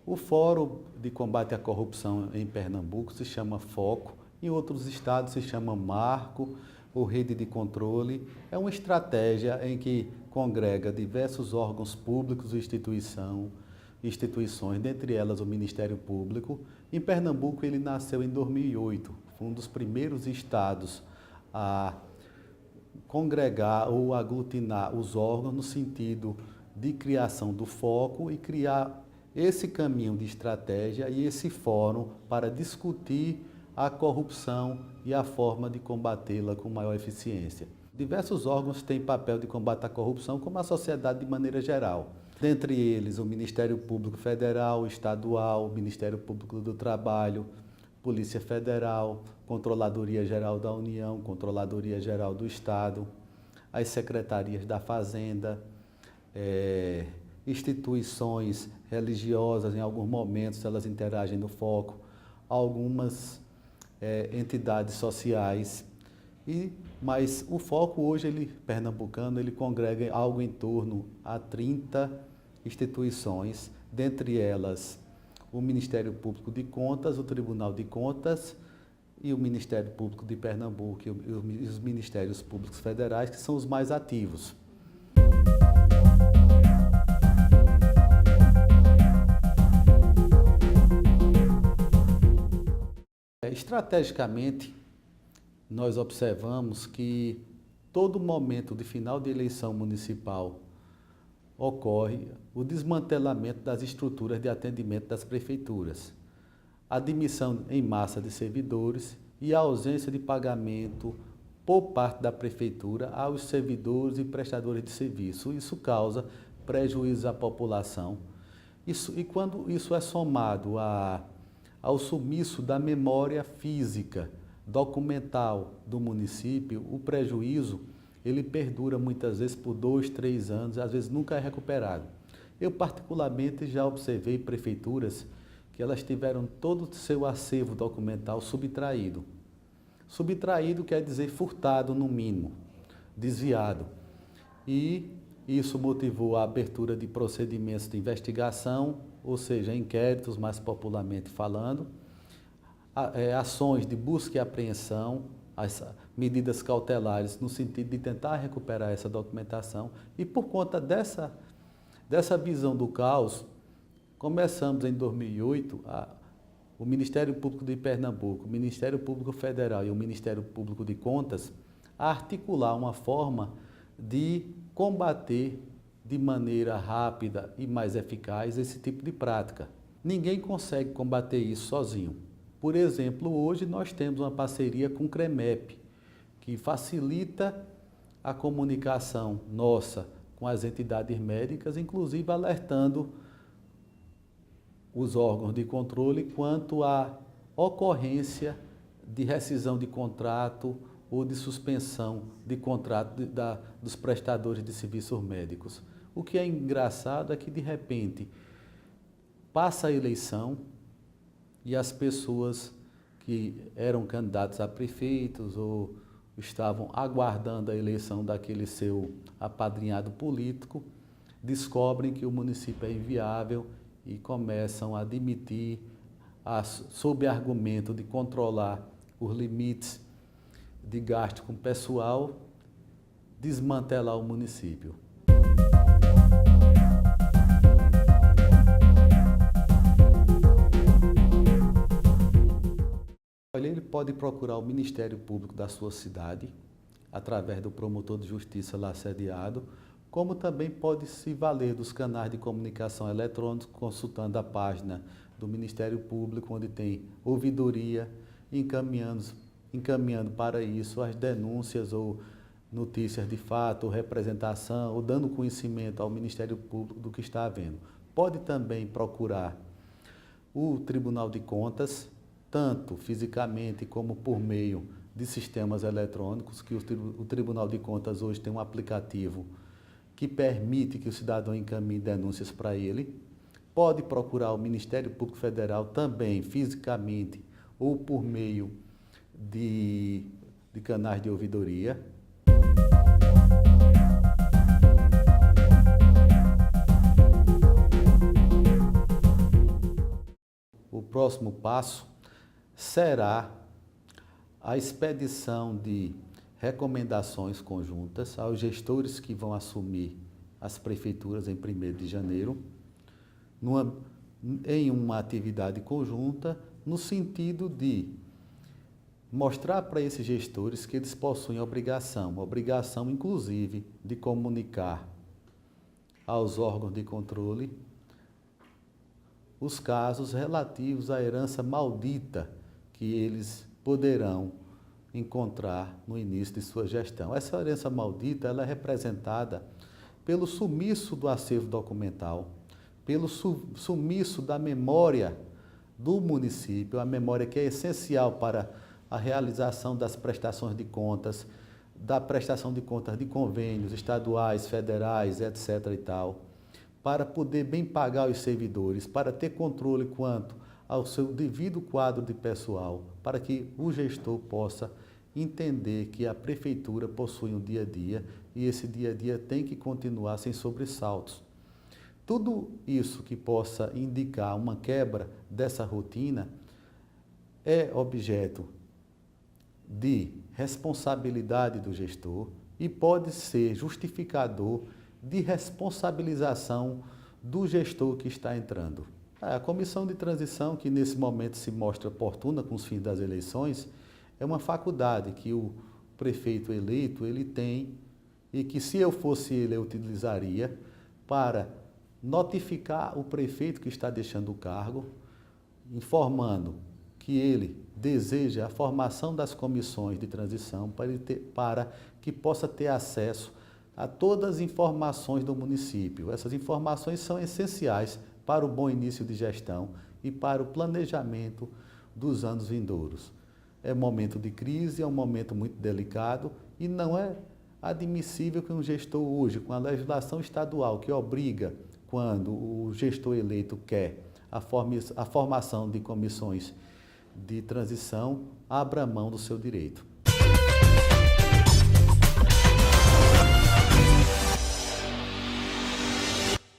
O Fórum de Combate à Corrupção em Pernambuco se chama FOCO, em outros estados se chama Marco ou Rede de Controle. É uma estratégia em que congrega diversos órgãos públicos e instituições, dentre elas o Ministério Público. Em Pernambuco ele nasceu em 2008, foi um dos primeiros estados a congregar ou aglutinar os órgãos no sentido de criação do foco e criar esse caminho de estratégia e esse fórum para discutir a corrupção e a forma de combatê-la com maior eficiência. Diversos órgãos têm papel de combate à corrupção, como a sociedade de maneira geral. Dentre eles, o Ministério Público Federal, Estadual, Ministério Público do Trabalho, Polícia Federal, Controladoria Geral da União, Controladoria Geral do Estado, as Secretarias da Fazenda, instituições religiosas, em alguns momentos elas interagem no foco, algumas entidades sociais, mas o foco hoje, pernambucano, ele congrega algo em torno a 30 instituições, dentre elas o Ministério Público de Contas, o Tribunal de Contas e o Ministério Público de Pernambuco e os Ministérios Públicos Federais, que são os mais ativos. Estrategicamente, nós observamos que todo momento de final de eleição municipal ocorre o desmantelamento das estruturas de atendimento das prefeituras, a demissão em massa de servidores e a ausência de pagamento por parte da prefeitura aos servidores e prestadores de serviço. Isso causa prejuízo à população. E quando isso é somado ao sumiço da memória física, documental do município, o prejuízo ele perdura muitas vezes por 2, 3 anos, às vezes nunca é recuperado. Eu particularmente já observei prefeituras que elas tiveram todo o seu acervo documental subtraído. Subtraído quer dizer furtado no mínimo, desviado. E isso motivou a abertura de procedimentos de investigação, ou seja, inquéritos, mais popularmente falando, ações de busca e apreensão, as medidas cautelares no sentido de tentar recuperar essa documentação. E por conta dessa visão do caos, começamos em 2008, o Ministério Público de Pernambuco, o Ministério Público Federal e o Ministério Público de Contas a articular uma forma de combater de maneira rápida e mais eficaz esse tipo de prática. Ninguém consegue combater isso sozinho. Por exemplo, hoje nós temos uma parceria com o CREMEP, que facilita a comunicação nossa com as entidades médicas, inclusive alertando os órgãos de controle quanto à ocorrência de rescisão de contrato ou de suspensão de contrato dos prestadores de serviços médicos. O que é engraçado é que, de repente, passa a eleição e as pessoas que eram candidatos a prefeitos ou estavam aguardando a eleição daquele seu apadrinhado político, descobrem que o município é inviável e começam a demitir, sob argumento de controlar os limites de gasto com pessoal, desmantelar o município. Ele pode procurar o Ministério Público da sua cidade, através do promotor de justiça lá sediado, como também pode se valer dos canais de comunicação eletrônicos, consultando a página do Ministério Público, onde tem ouvidoria, encaminhando para isso as denúncias ou notícias de fato, ou representação, ou dando conhecimento ao Ministério Público do que está havendo. Pode também procurar o Tribunal de Contas, tanto fisicamente como por meio de sistemas eletrônicos, que o Tribunal de Contas hoje tem um aplicativo que permite que o cidadão encaminhe denúncias para ele. Pode procurar o Ministério Público Federal também fisicamente ou por meio de canais de ouvidoria. próximo passo será a expedição de recomendações conjuntas aos gestores que vão assumir as prefeituras em 1º de janeiro, em uma atividade conjunta, no sentido de mostrar para esses gestores que eles possuem obrigação inclusive de comunicar aos órgãos de controle os casos relativos à herança maldita que eles poderão encontrar no início de sua gestão. Essa herança maldita ela é representada pelo sumiço do acervo documental, pelo sumiço da memória do município, a memória que é essencial para a realização das prestações de contas, da prestação de contas de convênios estaduais, federais, etc. e tal, para poder bem pagar os servidores, para ter controle quanto ao seu devido quadro de pessoal, para que o gestor possa entender que a prefeitura possui um dia a dia e esse dia a dia tem que continuar sem sobressaltos. Tudo isso que possa indicar uma quebra dessa rotina é objeto de responsabilidade do gestor e pode ser justificador de responsabilização do gestor que está entrando. A comissão de transição, que nesse momento se mostra oportuna com os fins das eleições, é uma faculdade que o prefeito eleito ele tem e que, se eu fosse ele, eu utilizaria para notificar o prefeito que está deixando o cargo, informando que ele deseja a formação das comissões de transição para que possa ter acesso a todas as informações do município. Essas informações são essenciais para o bom início de gestão e para o planejamento dos anos vindouros. É um momento de crise, é um momento muito delicado e não é admissível que um gestor hoje, com a legislação estadual que obriga, quando o gestor eleito quer a formação de comissões de transição, abra mão do seu direito.